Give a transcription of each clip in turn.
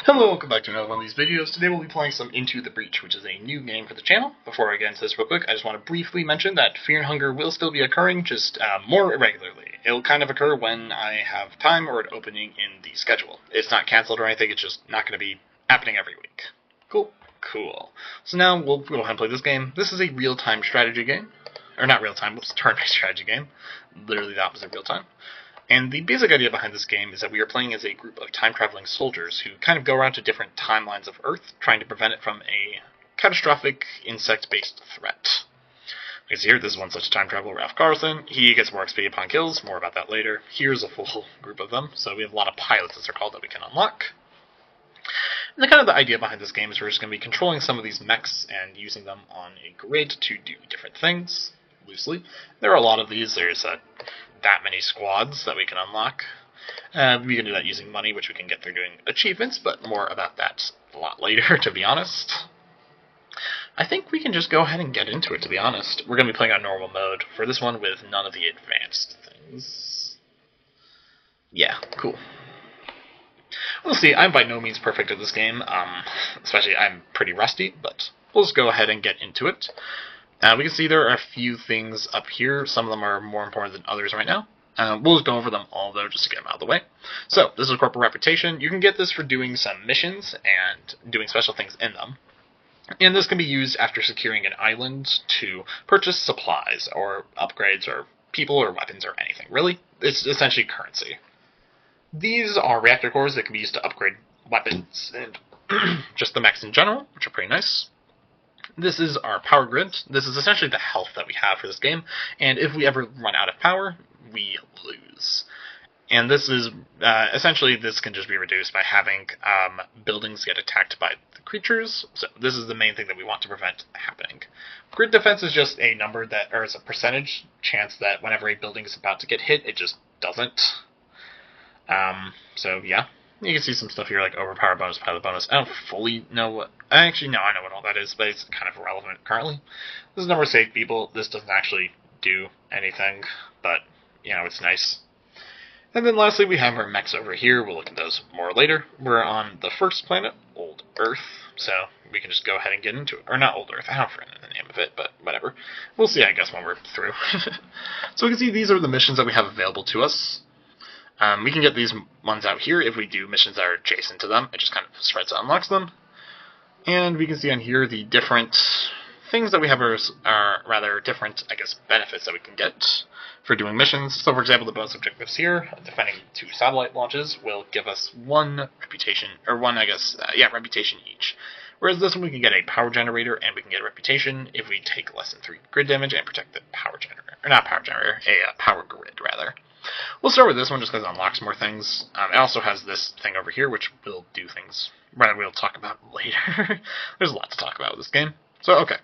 Hello, welcome back to another one of these videos. Today we'll be playing some Into the Breach, which is a new game for the channel. Before I get into this real quick, I just want to briefly mention that Fear and Hunger will still be occurring, just more irregularly. It'll kind of occur when I have time or an opening in the schedule. It's not cancelled or anything, it's just not going to be happening every week. Cool? Cool. So now we'll go ahead and play this game. This is a real-time strategy game. Or not real-time, it's a turn-based strategy game. Literally the opposite of real-time. And the basic idea behind this game is that we are playing as a group of time-traveling soldiers who kind of go around to different timelines of Earth, trying to prevent it from a catastrophic insect-based threat. You can see here, this is one such time traveler, Ralph Carlson. He gets more XP upon kills, more about that later. Here's a full group of them, so we have a lot of pilots, as they're called, that we can unlock. And the idea behind this game is we're just going to be controlling some of these mechs and using them on a grid to do different things, loosely. There are a lot of these. There's that many squads that we can unlock. We can do that using money, which we can get through doing achievements, but more about that a lot later, to be honest. I think we can just go ahead and get into it, to be honest. We're going to be playing on normal mode for this one with none of the advanced things. Yeah, cool. We'll see. I'm by no means perfect at this game, especially I'm pretty rusty, but we'll just go ahead and get into it. We can see there are a few things up here. Some of them are more important than others right now. We'll just go over them all, though, just to get them out of the way. So, this is Corporate Reputation. You can get this for doing some missions and doing special things in them. And this can be used after securing an island to purchase supplies or upgrades or people or weapons or anything. Really, it's essentially currency. These are reactor cores that can be used to upgrade weapons and just the mechs in general, which are pretty nice. This is our power grid. This is essentially the health that we have for this game, and if we ever run out of power, we lose. And this is, essentially, this can just be reduced by having buildings get attacked by the creatures, so this is the main thing that we want to prevent happening. Grid defense is just a number that, or is a percentage chance that whenever a building is about to get hit, it just doesn't. So yeah. You can see some stuff here like overpower bonus, pilot bonus. I don't fully know what... Actually, no, I know what all that is, but it's kind of irrelevant currently. This is number of safe people. This doesn't actually do anything, but, you know, it's nice. And then lastly, we have our mechs over here. We'll look at those more later. We're on the first planet, Old Earth, so we can just go ahead and get into it. Or not Old Earth, I don't forget the name of it, but whatever. We'll see, I guess, when we're through. So we can see these are the missions that we have available to us. We can get these ones out here if we do missions that are adjacent to them. It just kind of spreads and unlocks them. And we can see on here the different things that we have are rather different, I guess, benefits that we can get for doing missions. So, for example, the bonus objectives here, defending 2 satellite launches, will give us 1 reputation, or 1, I guess, reputation each. Whereas this one, we can get a power generator, and we can get a reputation if we take less than 3 grid damage and protect the power generator. Or not power generator, a power grid, rather. We'll start with this one just because it unlocks more things. It also has this thing over here, which will do things we'll talk about later. There's a lot to talk about with this game. So, okay.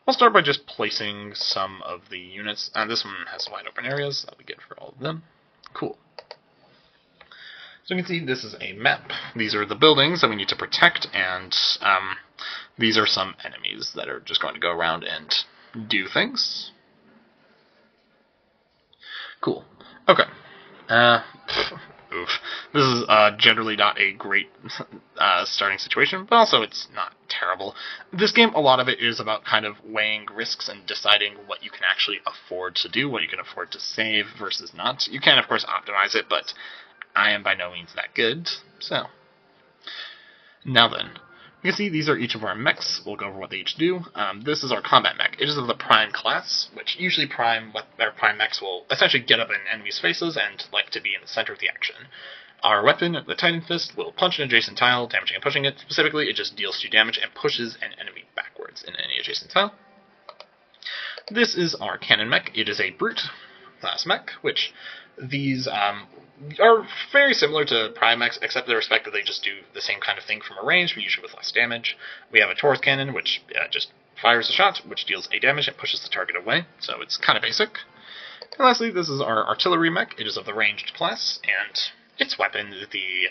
I'll start by just placing some of the units. This one has wide open areas. That'll be good for all of them. Cool. So you can see this is a map. These are the buildings that we need to protect, and these are some enemies that are just going to go around and do things. Cool. Okay. Oof. This is generally not a great starting situation, but also it's not terrible. This game, a lot of it is about kind of weighing risks and deciding what you can actually afford to do, what you can afford to save versus not. You can, of course, optimize it, but I am by no means that good. So, now then. You can see these are each of our mechs. We'll go over what they each do. This is our combat mech. It is of the Prime class, which usually Prime mechs will essentially get up in enemies' faces and like to be in the center of the action. Our weapon, the Titan Fist, will punch an adjacent tile, damaging and pushing it. Specifically, it just deals 2 damage and pushes an enemy backwards in any adjacent tile. This is our cannon mech. It is a brute class mech, which these are very similar to Prime mechs, except in the respect that they just do the same kind of thing from a range, but usually with less damage. We have a Taurus cannon, which just fires a shot, which deals a damage and pushes the target away, so it's kind of basic. And lastly, this is our artillery mech. It is of the ranged class, and its weapon, the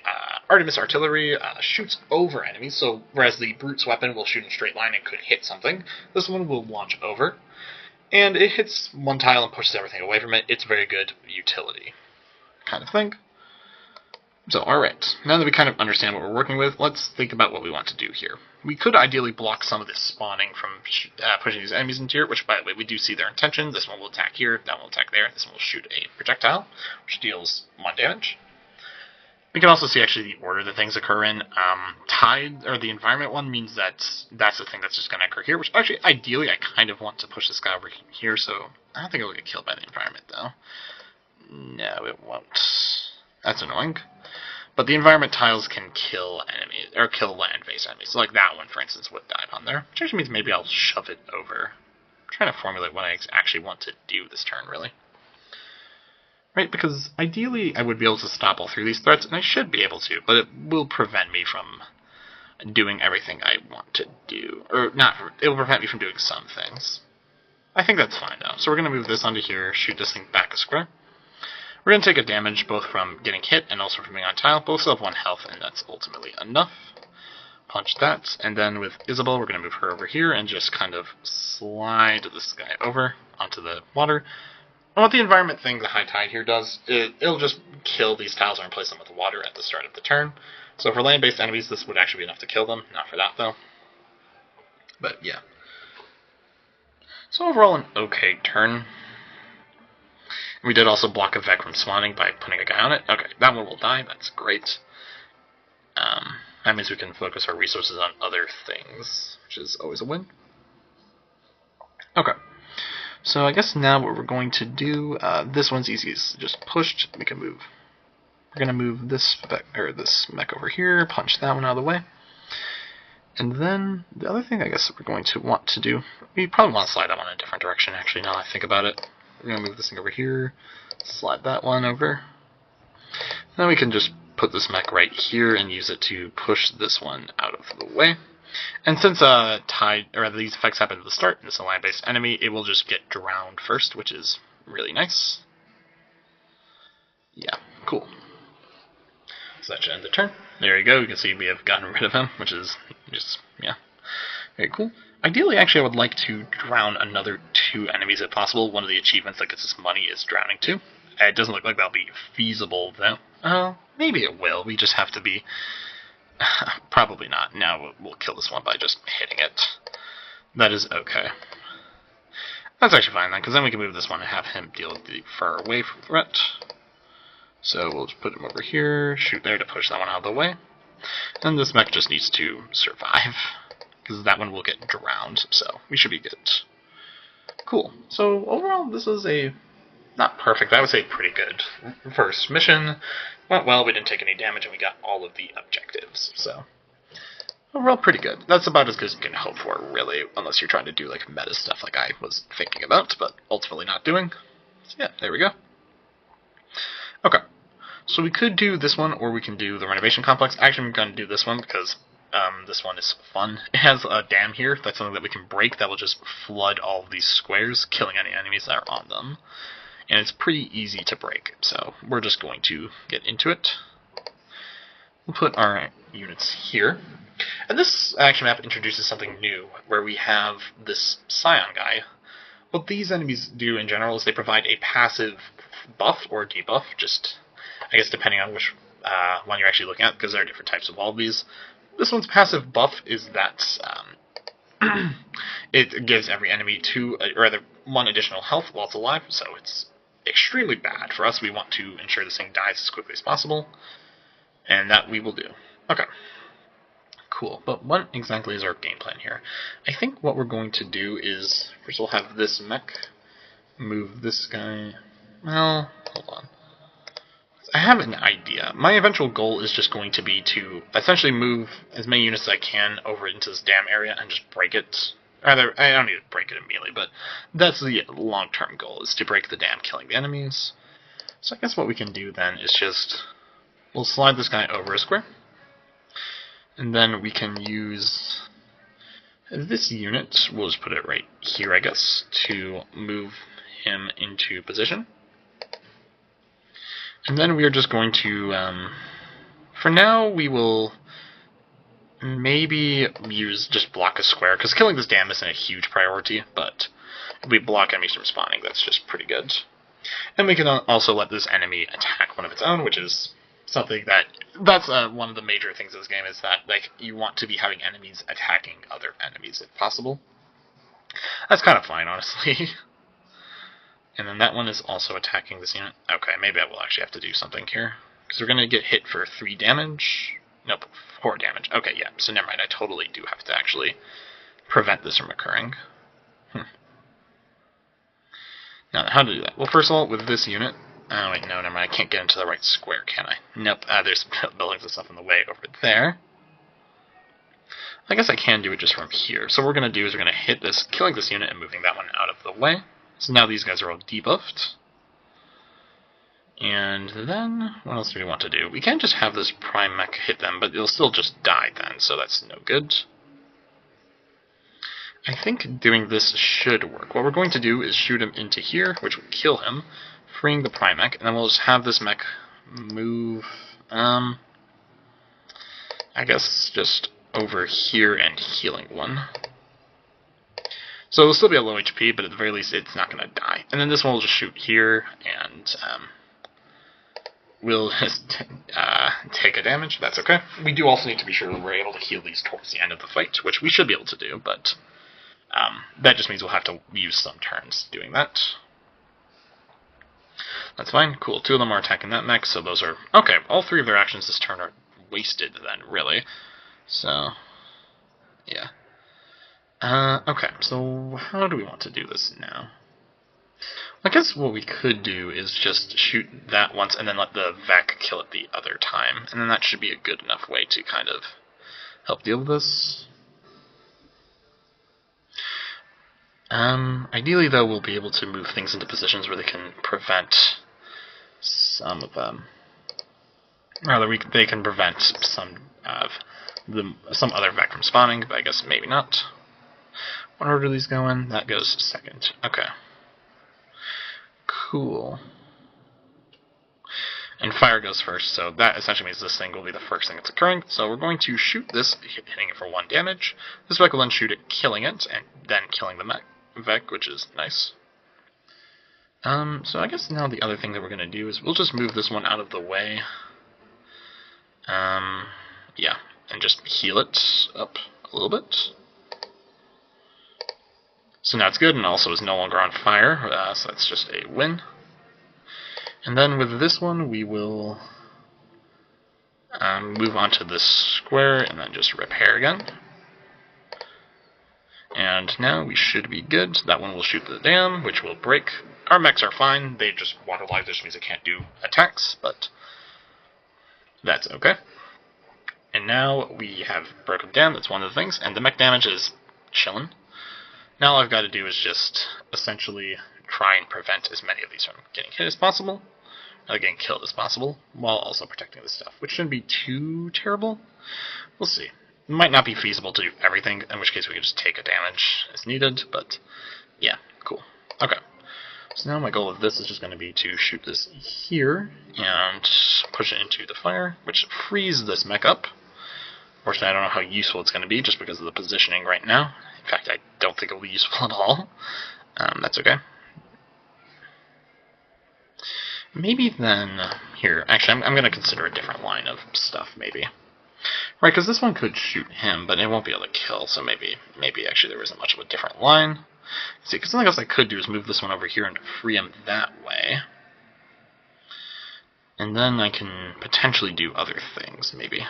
Artemis artillery, shoots over enemies, so whereas the brute's weapon will shoot in a straight line and could hit something, this one will launch over. And it hits one tile and pushes everything away from it. It's very good utility kind of thing. So, alright, now that we kind of understand what we're working with, let's think about what we want to do here. We could ideally block some of this spawning from pushing these enemies into here, which, by the way, we do see their intention. This one will attack here, that one will attack there, this one will shoot a projectile, which deals 1 damage. We can also see, actually, the order that things occur in. Tide, or the environment one, means that that's the thing that's just going to occur here, which, actually, ideally, I kind of want to push this guy over here, so I don't think it'll get killed by the environment, though. No, it won't. That's annoying. But the environment tiles can kill enemies, or kill land-based enemies. So like that one, for instance, would die on there. Which actually means maybe I'll shove it over. I'm trying to formulate what I actually want to do this turn, really. Right, because ideally I would be able to stop all 3 of these threats, and I should be able to, but it will prevent me from doing everything I want to do. Or, not, it will prevent me from doing some things. I think that's fine now. So we're going to move this onto here, shoot this thing back a square. We're going to take a damage both from getting hit and also from being on tile. Both still have 1 health, and that's ultimately enough. Punch that, and then with Isabel, we're going to move her over here and just kind of slide this guy over onto the water. And what the environment thing, the high tide here does, it'll just kill these tiles and replace them with water at the start of the turn. So for land-based enemies, this would actually be enough to kill them. Not for that, though. But, yeah. So overall, an okay turn. We did also block a Vec from spawning by putting a guy on it. Okay, that one will die. That's great. That means we can focus our resources on other things, which is always a win. Okay. So I guess now what we're going to do, this one's easy. It's just pushed. We can move. We're going to move this mech over here, punch that one out of the way. And then the other thing I guess we're going to want to do, we probably want to slide that one in a different direction, actually, now that I think about it. We're going to move this thing over here, slide that one over. Then we can just put this mech right here and use it to push this one out of the way. And since these effects happen at the start, and it's a land-based enemy, it will just get drowned first, which is really nice. Yeah, cool. So that should end the turn. There you go, you can see we have gotten rid of him, which is just, yeah, very cool. Ideally, actually, I would like to drown another 2 enemies if possible. One of the achievements that gets us money is drowning 2. It doesn't look like that'll be feasible, though. Maybe it will. We just have to be... Probably not. Now we'll kill this one by just hitting it. That is okay. That's actually fine, then, because then we can move this one and have him deal with the far away threat. So we'll just put him over here, shoot there to push that one out of the way. And this mech just needs to survive, because that one will get drowned, so we should be good. Cool. So overall, this was a, not perfect, I would say pretty good first mission. Went well, we didn't take any damage, and we got all of the objectives, so overall pretty good. That's about as good as you can hope for, really, unless you're trying to do like meta stuff like I was thinking about, but ultimately not doing. So yeah, there we go. Okay. So we could do this one, or we can do the renovation complex. Actually, I'm going to do this one because this one is fun. It has a dam here. That's something that we can break that will just flood all of these squares, killing any enemies that are on them. And it's pretty easy to break, so we're just going to get into it. We'll put our units here. And this action map introduces something new, where we have this Scion guy. What these enemies do in general is they provide a passive buff or debuff, just, I guess, depending on which one you're actually looking at, because there are different types of all of these. This one's passive buff is that it gives every enemy 1 additional health while it's alive, so it's extremely bad. For us, we want to ensure this thing dies as quickly as possible, and that we will do. Okay. Cool, but what exactly is our game plan here? I think what we're going to do is, first we'll have this mech move this guy. Well, hold on. I have an idea. My eventual goal is just going to be to essentially move as many units as I can over into this dam area and just break it. Rather, I don't need to break it immediately, but that's the long-term goal, is to break the dam, killing the enemies. So I guess what we can do then is just, we'll slide this guy over a square. And then we can use this unit, we'll just put it right here, I guess, to move him into position. And then we are just going to, for now, we will maybe just block a square, because killing this dam isn't a huge priority, but if we block enemies from spawning, that's just pretty good. And we can also let this enemy attack one of its own, which is something that's one of the major things of this game is that like you want to be having enemies attacking other enemies if possible. That's kind of fine, honestly. And then that one is also attacking this unit. Okay, maybe I will actually have to do something here. Because we're going to get hit for 3 damage. Nope, 4 damage. Okay, yeah, so never mind. I totally do have to actually prevent this from occurring. Now, how to do that? Well, first of all, with this unit... Oh, wait, no, never mind. I can't get into the right square, can I? Nope, there's buildings and stuff in the way over there. I guess I can do it just from here. So what we're going to do is we're going to hit this, killing this unit and moving that one out of the way. So now these guys are all debuffed. And then, what else do we want to do? We can't just have this prime mech hit them, but it'll still just die then, so that's no good. I think doing this should work. What we're going to do is shoot him into here, which will kill him, freeing the prime mech, and then we'll just have this mech move, I guess just over here and healing one. So it'll still be a low HP, but at the very least it's not going to die. And then this one will just shoot here, and we'll just take a damage. That's okay. We do also need to be sure we're able to heal these towards the end of the fight, which we should be able to do, but that just means we'll have to use some turns doing that. That's fine. Cool. 2 of them are attacking that mech, so those are... Okay, all 3 of their actions this turn are wasted then, really. So, yeah. Okay, so how do we want to do this now? I guess what we could do is just shoot that once and then let the Vec kill it the other time. And then that should be a good enough way to kind of help deal with this. Ideally, though, we'll be able to move things into positions where they can prevent some of them. Rather, they can prevent some other Vec from spawning, but I guess maybe not. What order do these go in? That goes second. Okay. Cool. And fire goes first, so that essentially means this thing will be the first thing that's occurring. So we're going to shoot this, hitting it for 1 damage. This Vec will then shoot it, killing it, and then killing the Vec, which is nice. So I guess now the other thing that we're going to do is we'll just move this one out of the way. Yeah, and just heal it up a little bit. So now it's good, and also is no longer on fire, so that's just a win. And then with this one, we will move on to this square, and then just repair again. And now we should be good. That one will shoot the dam, which will break. Our mechs are fine, they just waterlogged, which means they can't do attacks, but that's okay. And now we have broken dam, that's one of the things, and the mech damage is chillin'. Now all I've got to do is just essentially try and prevent as many of these from getting hit as possible, or getting killed as possible, while also protecting this stuff, which shouldn't be too terrible. We'll see. It might not be feasible to do everything, in which case we could just take a damage as needed, but yeah, cool. Okay. So now my goal of this is just going to be to shoot this here, and push it into the fire, which frees this mech up. Unfortunately, I don't know how useful it's going to be, just because of the positioning right now. In fact, I don't think it will be useful at all. That's okay. Maybe then... Here, actually, I'm going to consider a different line of stuff, maybe. Right, because this one could shoot him, but it won't be able to kill, so maybe actually there isn't much of a different line. See, because something else I could do is move this one over here and free him that way. And then I can potentially do other things, maybe.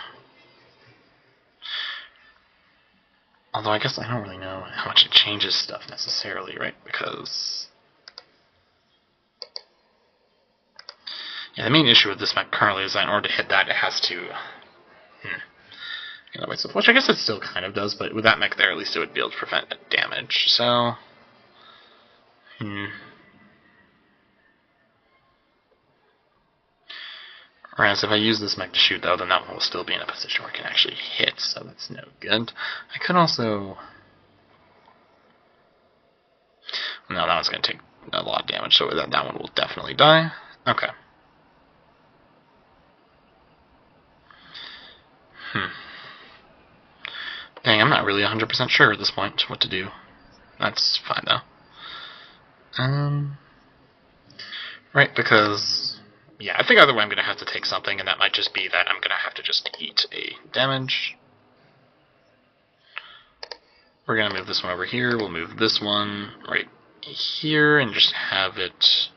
Although I guess I don't really know how much it changes stuff necessarily, right? Because... yeah, the main issue with this mech currently is that in order to hit that, it has to... which I guess it still kind of does, but with that mech there, at least it would be able to prevent damage, so... Whereas if I use this mech to shoot, though, then that one will still be in a position where it can actually hit, so that's no good. I could also... no, that one's going to take a lot of damage, so that one will definitely die. Okay. Dang, I'm not really 100% sure at this point what to do. That's fine, though. Right, because... Yeah, I think either way I'm going to have to take something, and that might just be that I'm going to have to just eat a damage. We're going to move this one over here. We'll move this one right here and just have it...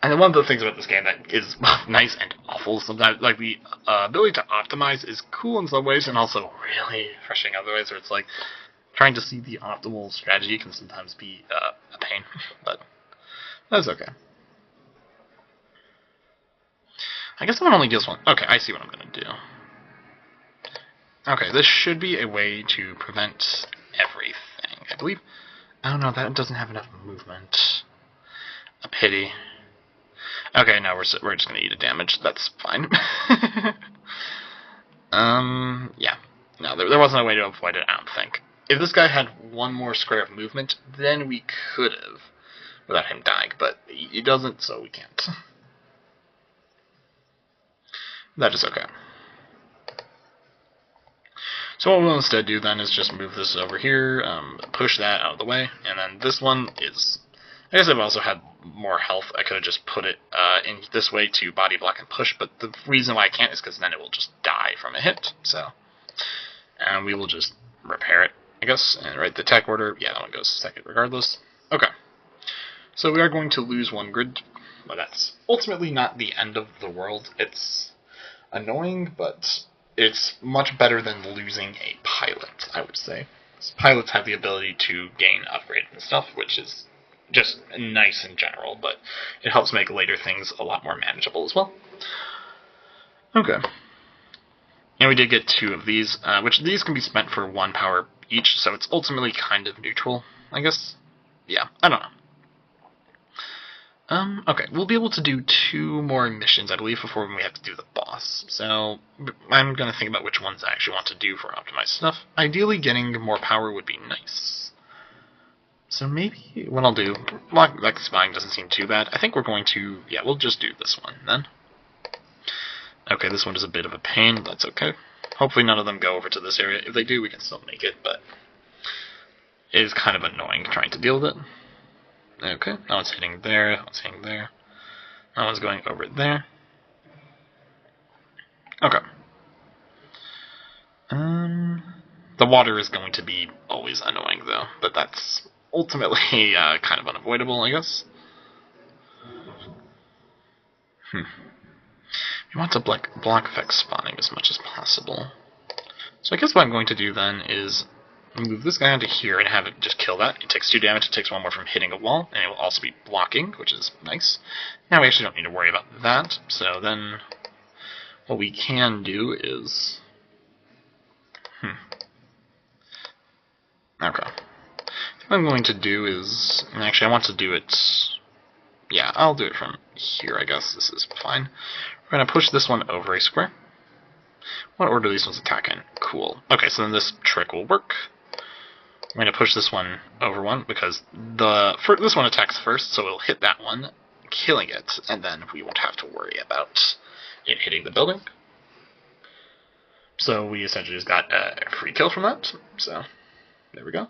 And one of the things about this game that is nice and awful sometimes, like the ability to optimize is cool in some ways and also really frustrating other ways, where it's like trying to see the optimal strategy can sometimes be a pain, but that's okay. I guess the one only deals one. Okay, I see what I'm going to do. Okay, this should be a way to prevent everything, I believe. Oh no, that doesn't have enough movement. A pity. Okay, no, we're just going to eat a damage. That's fine. Yeah. No, there wasn't a way to avoid it, I don't think. If this guy had one more square of movement, then we could have, without him dying, but he doesn't, so we can't. That is okay. So what we'll instead do then is just move this over here, push that out of the way, and then this one is... I guess if I also had more health, I could have just put it in this way to body block and push, but the reason why I can't is because then it will just die from a hit, so... And we will just repair it, I guess, and write the attack order. Yeah, that one goes second regardless. Okay. So we are going to lose one grid, but that's ultimately not the end of the world. It's annoying, but it's much better than losing a pilot, I would say. Pilots have the ability to gain upgrades and stuff, which is just nice in general, but it helps make later things a lot more manageable as well. Okay. And we did get 2 of these, which these can be spent for 1 power each, so it's ultimately kind of neutral, I guess. Yeah, I don't know. Okay, we'll be able to do 2 more missions, I believe, before we have to do the boss. So, I'm going to think about which ones I actually want to do for optimized stuff. Ideally, getting more power would be nice. So maybe what I'll do, like spying doesn't seem too bad. I think we're going to, yeah, we'll just do this one then. Okay, this one is a bit of a pain, but that's okay. Hopefully none of them go over to this area. If they do, we can still make it, but it is kind of annoying trying to deal with it. Okay, that one's hitting there, that one's hitting there. That one's going over there. Okay. The water is going to be always annoying, though, but that's ultimately kind of unavoidable, I guess. We want to block effect spawning as much as possible. So I guess what I'm going to do then is move this guy onto here and have it just kill that. It takes 2 damage, it takes 1 more from hitting a wall, and it will also be blocking, which is nice. Now we actually don't need to worry about that, so then what we can do is... Okay. What I'm going to do is... Actually, I want to do it... Yeah, I'll do it from here, I guess. This is fine. We're going to push this one over a square. What order do these ones attack in? Cool. Okay, so then this trick will work. I'm going to push this one over one, because this one attacks first, so it'll hit that one, killing it, and then we won't have to worry about it hitting the building. So we essentially just got a free kill from that, so there we go.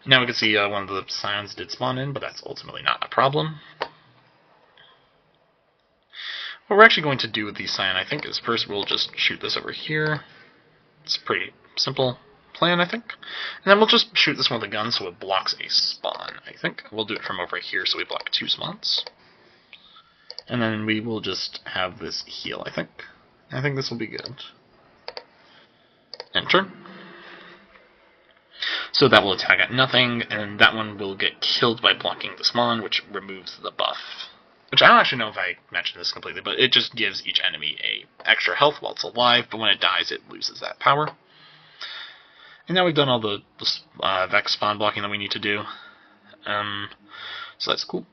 Now we can see one of the scions did spawn in, but that's ultimately not a problem. What we're actually going to do with these scion, I think, is first we'll just shoot this over here. It's a pretty simple plan, I think. And then we'll just shoot this one with a gun so it blocks a spawn, I think. We'll do it from over here so we block 2 spawns. And then we will just have this heal, I think. I think this will be good. Enter. So that will attack at nothing, and that one will get killed by blocking the spawn, which removes the buff. Which I don't actually know if I mentioned this completely, but it just gives each enemy a extra health while it's alive, but when it dies, it loses that power. And now we've done all the Vex spawn blocking that we need to do. So that's cool.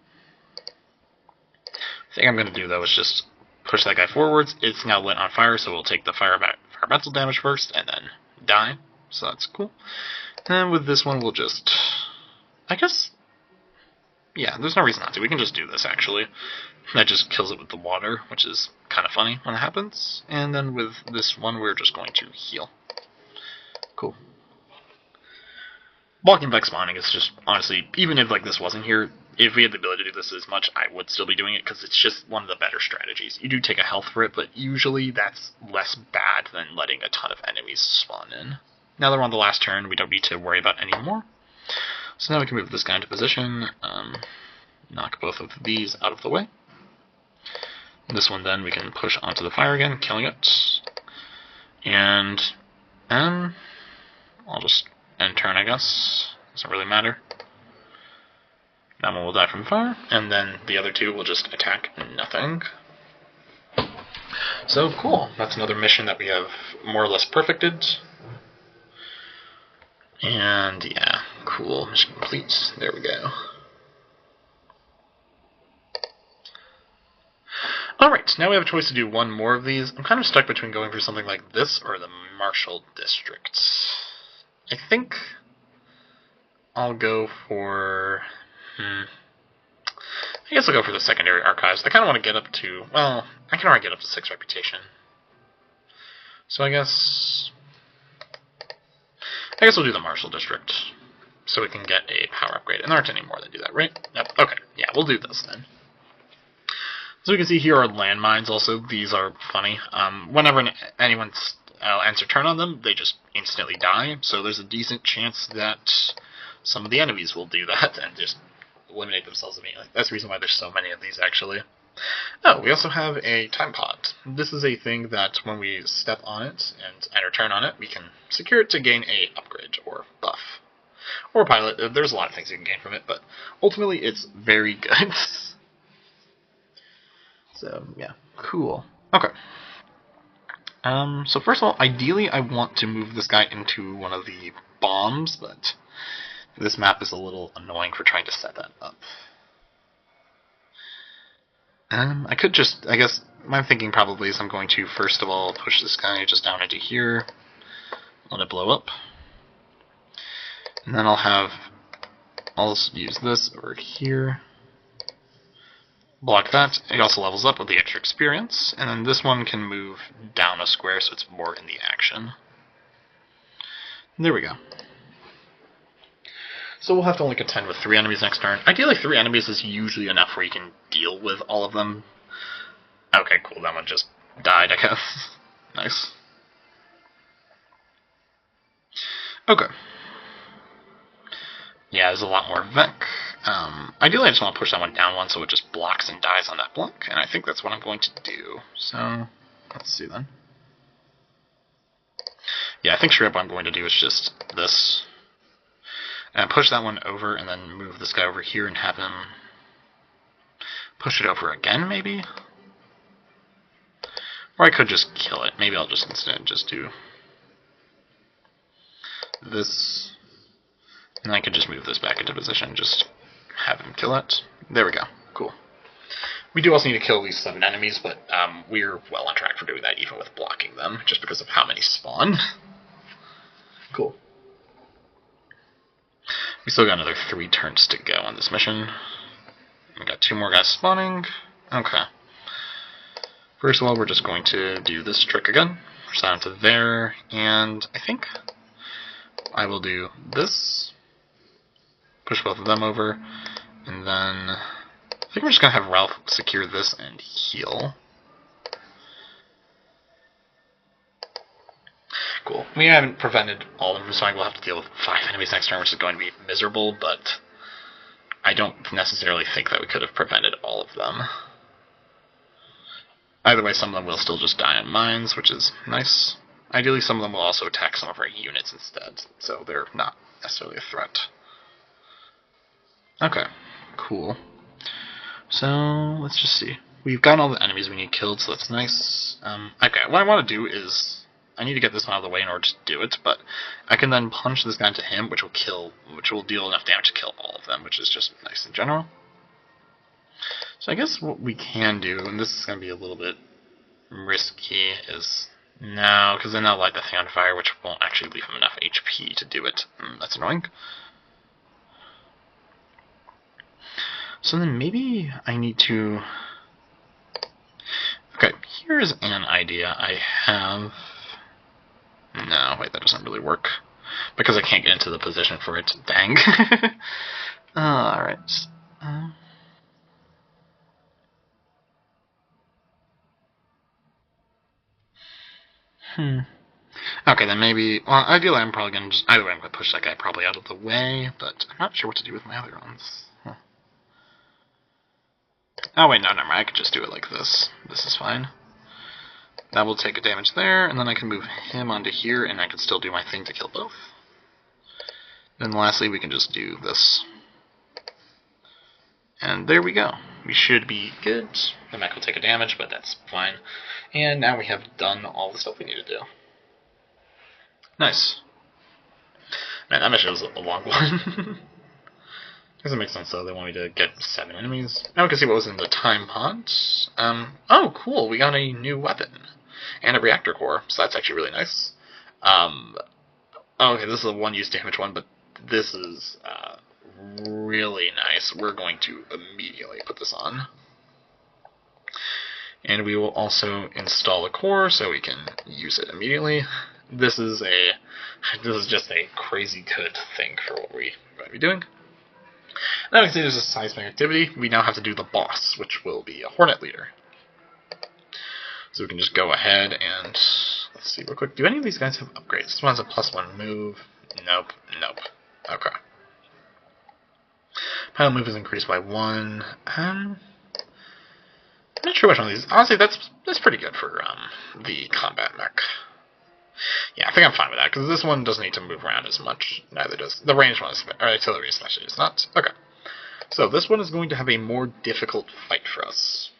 The thing I'm going to do, though, is just push that guy forwards. It's now lit on fire, so we'll take the environmental damage first, and then die. So that's cool. And with this one, we'll just... I guess... Yeah, there's no reason not to. We can just do this, actually. That just kills it with the water, which is kind of funny when it happens. And then with this one, we're just going to heal. Cool. Blocking Vex spawning is just, honestly, even if like this wasn't here, if we had the ability to do this as much, I would still be doing it, because it's just one of the better strategies. You do take a health for it, but usually that's less bad than letting a ton of enemies spawn in. Now that we're on the last turn, we don't need to worry about any more. So now we can move this guy into position, knock both of these out of the way. This one then we can push onto the fire again, killing it. And I'll just end turn, I guess. Doesn't really matter. That one will die from fire, and then the other two will just attack nothing. So cool, that's another mission that we have more or less perfected. And yeah, cool, mission complete. There we go. Alright, now we have a choice to do one more of these. I'm kind of stuck between going for something like this or the Marshall District. I think I'll go for... I guess I'll go for the secondary archives. I kind of want to get up to... Well, I can already get up to 6 reputation. So I guess we'll do the Marshall District, so we can get a power upgrade. And there aren't any more that do that, right? Yep. Okay, yeah, we'll do this then. So we can see here are landmines also. These are funny. Whenever anyone ends a turn on them, they just instantly die. So there's a decent chance that some of the enemies will do that and just eliminate themselves immediately. That's the reason why there's so many of these, actually. Oh, we also have a time pot. This is a thing that when we step on it and enter turn on it, we can secure it to gain a upgrade or buff. Or pilot. There's a lot of things you can gain from it, but ultimately it's very good. So, yeah. Cool. Okay. So first of all, ideally I want to move this guy into one of the bombs, but this map is a little annoying for trying to set that up. I could just, I guess, my thinking probably is I'm going to, first of all, push this guy just down into here, let it blow up, and then I'll use this over here, block that. It also levels up with the extra experience, and then this one can move down a square so it's more in the action. There we go. So we'll have to only contend with 3 enemies next turn. Ideally 3 enemies is usually enough where you can deal with all of them. Okay, cool, that one just died, I guess. Nice. Okay. Yeah, there's a lot more Vec. Ideally I just want to push that one down 1 so it just blocks and dies on that block, and I think that's what I'm going to do. So, let's see then. Yeah, I think straight up what I'm going to do is just this. And push that one over, and then move this guy over here and have him push it over again, maybe? Or I could just kill it. Maybe I'll just instead just do this. And I could just move this back into position, just have him kill it. There we go. Cool. We do also need to kill at least 7 enemies, but we're well on track for doing that, even with blocking them, just because of how many spawn. Cool. We still got another 3 turns to go on this mission. We got 2 more guys spawning. Okay. First of all, we're just going to do this trick again. Push that into there, and I think I will do this. Push both of them over, and then I think we're just going to have Ralph secure this and heal. Cool. We haven't prevented all of them from spawning. We'll have to deal with 5 enemies next turn, which is going to be miserable, but I don't necessarily think that we could have prevented all of them. Either way, some of them will still just die on mines, which is nice. Ideally, some of them will also attack some of our units instead, so they're not necessarily a threat. Okay, cool. So, let's just see. We've got all the enemies we need killed, so that's nice. Okay, what I want to do is I need to get this one out of the way in order to do it, but I can then punch this guy into him, which will deal enough damage to kill all of them, which is just nice in general. So I guess what we can do, and this is going to be a little bit risky, is no, because then I'll light the thing on fire, which won't actually leave him enough HP to do it. That's annoying. So then maybe I need to... Okay, here's an idea I have... No, wait, that doesn't really work. Because I can't get into the position for it. Dang. Alright. Okay, then maybe... Well, ideally I'm probably going to just... Either way, I'm going to push that guy probably out of the way, but I'm not sure what to do with my other ones. Huh. Oh, wait, no, never mind. I could just do it like this. This is fine. That will take a damage there, and then I can move him onto here, and I can still do my thing to kill both. Then lastly, we can just do this. And there we go. We should be good. The mech will take a damage, but that's fine. And now we have done all the stuff we need to do. Nice. Man, that mission was a long one. Doesn't make sense though. They want me to get 7 enemies. Now we can see what was in the time pod. Oh, cool. We got a new weapon and a reactor core, so that's actually really nice. Okay, this is a one-use damage one, but this is really nice. We're going to immediately put this on. And we will also install a core so we can use it immediately. This is just a crazy good thing for what we're going to be doing. Now we can see there's a seismic activity. We now have to do the boss, which will be a Hornet Leader. So we can just go ahead and let's see real quick. Do any of these guys have upgrades? This one has a +1 move. Nope. Nope. Okay. Pile move is increased by 1. I'm not sure which one of these. Honestly, that's pretty good for the combat mech. Yeah, I think I'm fine with that, because this one doesn't need to move around as much. Neither does the ranged one, or artillery especially, is not. Okay. So this one is going to have a more difficult fight for us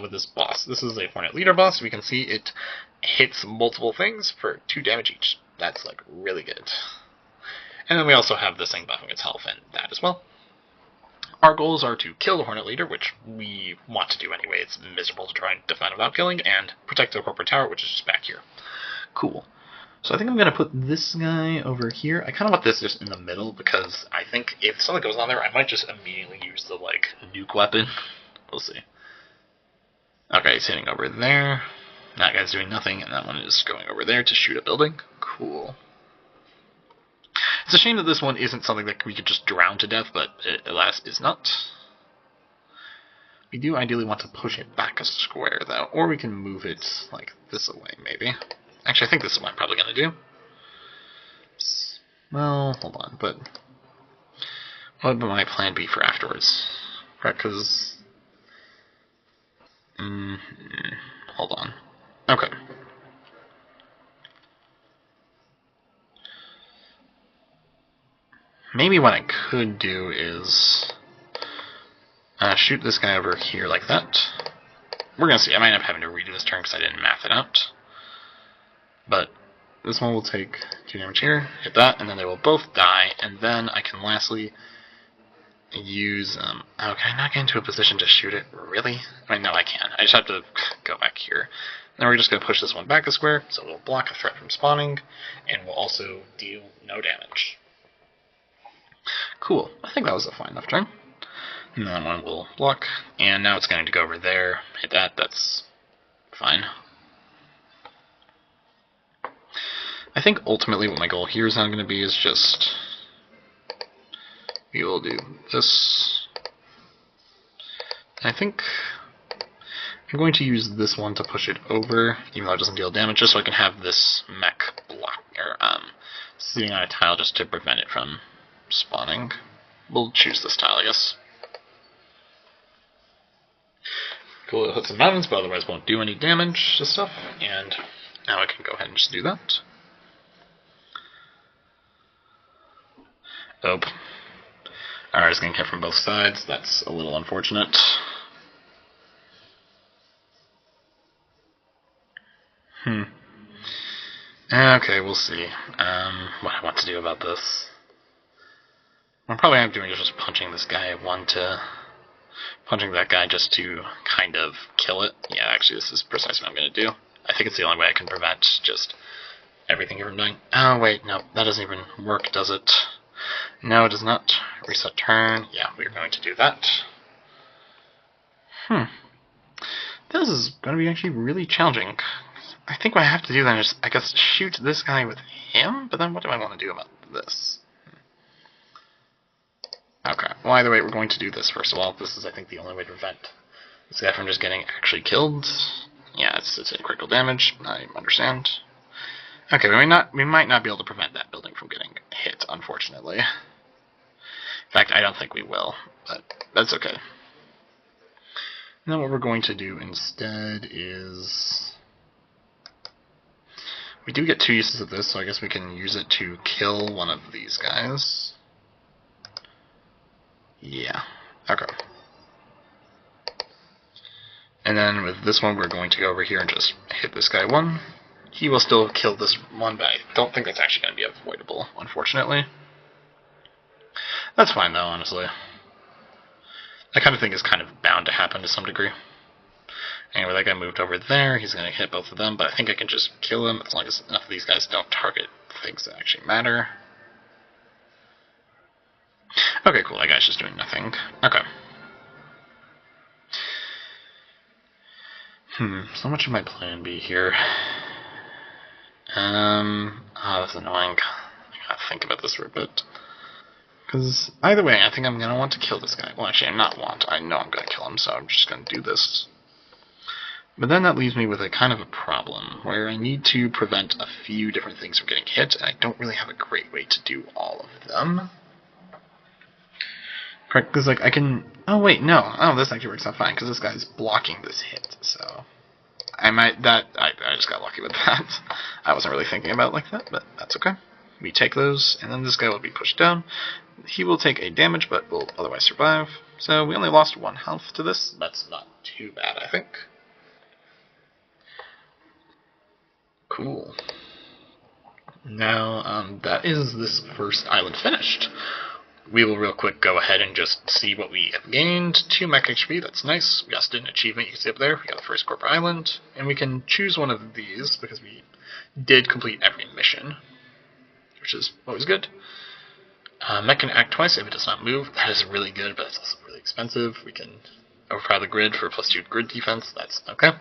with this boss. This is a Hornet Leader boss. We can see it hits multiple things for 2 damage each. That's, like, really good. And then we also have this thing buffing its health and that as well. Our goals are to kill the Hornet Leader, which we want to do anyway. It's miserable to try and defend without killing, and protect the corporate tower, which is just back here. Cool. So I think I'm going to put this guy over here. I kind of want this just in the middle, because I think if something goes on there, I might just immediately use the, like, nuke weapon. We'll see. Okay, he's hitting over there. That guy's doing nothing, and that one is going over there to shoot a building. Cool. It's a shame that this one isn't something that we could just drown to death, but it, alas, is not. We do ideally want to push it back a square, though, or we can move it, like, this away, maybe. Actually, I think this is what I'm probably going to do. Well, hold on, but what would my plan be for afterwards? Right, because... hold on. Okay. Maybe what I could do is shoot this guy over here like that. We're going to see. I might end up having to redo this turn because I didn't math it out. But this one will take 2 damage here, hit that, and then they will both die. And then I can lastly use... okay, I'm not getting into a position to shoot it. Really? I mean, no, I can. I just have to go back here. Then we're just going to push this one back a square, so we'll block a threat from spawning, and we'll also deal no damage. Cool. I think that was a fine enough turn. And then one will block, and now it's going to go over there, hit that, that's fine. I think ultimately what my goal here is now going to be is just... we will do this. I think I'm going to use this one to push it over, even though it doesn't deal damage, just so I can have this mech block, or sitting on a tile just to prevent it from spawning. We'll choose this tile, I guess. Cool, it'll hit some mountains, but otherwise won't do any damage to stuff, and now I can go ahead and just do that. Oh. Alright, it's getting hit from both sides. That's a little unfortunate. Okay, we'll see. What I want to do about this. What I'm probably end up doing is just punching this guy punching that guy just to kind of kill it. Yeah, actually, this is precisely what I'm going to do. I think it's the only way I can prevent just everything from dying. Oh, wait, no, that doesn't even work, does it? No, it does not. Reset turn. Yeah, we're going to do that. This is going to be actually really challenging. I think what I have to do then is, I guess, shoot this guy with him? But then what do I want to do about this? Okay, well, either way, we're going to do this first of all. This is, I think, the only way to prevent this guy from just getting actually killed. Yeah, it's a critical damage. I understand. Okay, we might not be able to prevent that building from getting hit, unfortunately. In fact, I don't think we will, but that's okay. And then what we're going to do instead is... we do get 2 uses of this, so I guess we can use it to kill one of these guys. Yeah. Okay. And then with this one, we're going to go over here and just hit this guy 1. He will still kill this one, but I don't think that's actually going to be avoidable, unfortunately. That's fine, though, honestly. That kind of thing is kind of bound to happen to some degree. Anyway, that guy moved over there. He's going to hit both of them, but I think I can just kill him as long as enough of these guys don't target things that actually matter. Okay, cool. That guy's just doing nothing. Okay. So much of my plan B here. Oh, that's annoying. I gotta think about this for a bit. Because either way, I think I'm gonna want to kill this guy. Well, actually, I'm not want. I know I'm gonna kill him, so I'm just gonna do this. But then that leaves me with a kind of a problem, where I need to prevent a few different things from getting hit, and I don't really have a great way to do all of them. Correct, because, like, I can... oh, wait, no. Oh, this actually works out fine, because this guy's blocking this hit, so... I just got lucky with that. I wasn't really thinking about it like that, but that's okay. We take those, and then this guy will be pushed down. He will take a damage, but will otherwise survive. So we only lost 1 health to this. That's not too bad, I think. Cool. Now, that is this first island finished. We will real quick go ahead and just see what we have gained. 2 mech HP, that's nice. We also did an achievement, you can see up there. We got the first corporate island. And we can choose one of these, because we did complete every mission, which is always good. Mech can act twice if it does not move. That is really good, but it's also really expensive. We can overpower the grid for +2 grid defense. That's okay.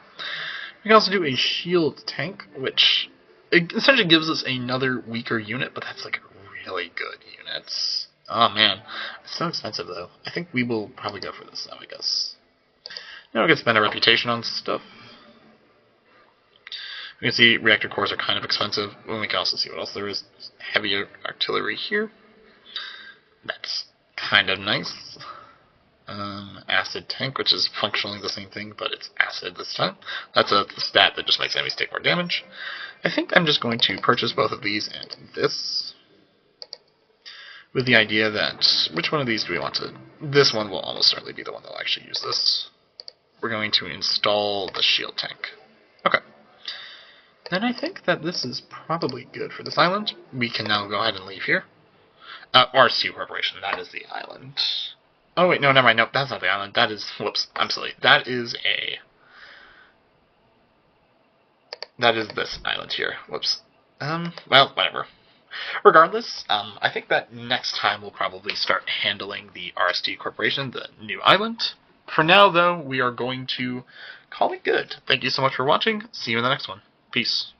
We can also do a shield tank, which essentially gives us another weaker unit, but that's like really good units. Oh man, it's so expensive though. I think we will probably go for this now, I guess. Now we can spend our reputation on stuff. We can see reactor cores are kind of expensive, and we can also see what else there is. Heavier artillery here. That's kind of nice. Acid tank, which is functionally the same thing, but it's acid this time. That's a stat that just makes enemies take more damage. I think I'm just going to purchase both of these and this, with the idea that, which one of these do we want to... this one will almost certainly be the one that will actually use this. We're going to install the shield tank. Okay. Then I think that this is probably good for this island. We can now go ahead and leave here. RSU Corporation, that is the island. Oh wait, no, never mind, nope, that's not the island. That is, whoops, I'm silly. That is this island here. Whoops. Well, whatever. Regardless, I think that next time we'll probably start handling the RST Corporation, the new island. For now, though, we are going to call it good. Thank you so much for watching. See you in the next one. Peace.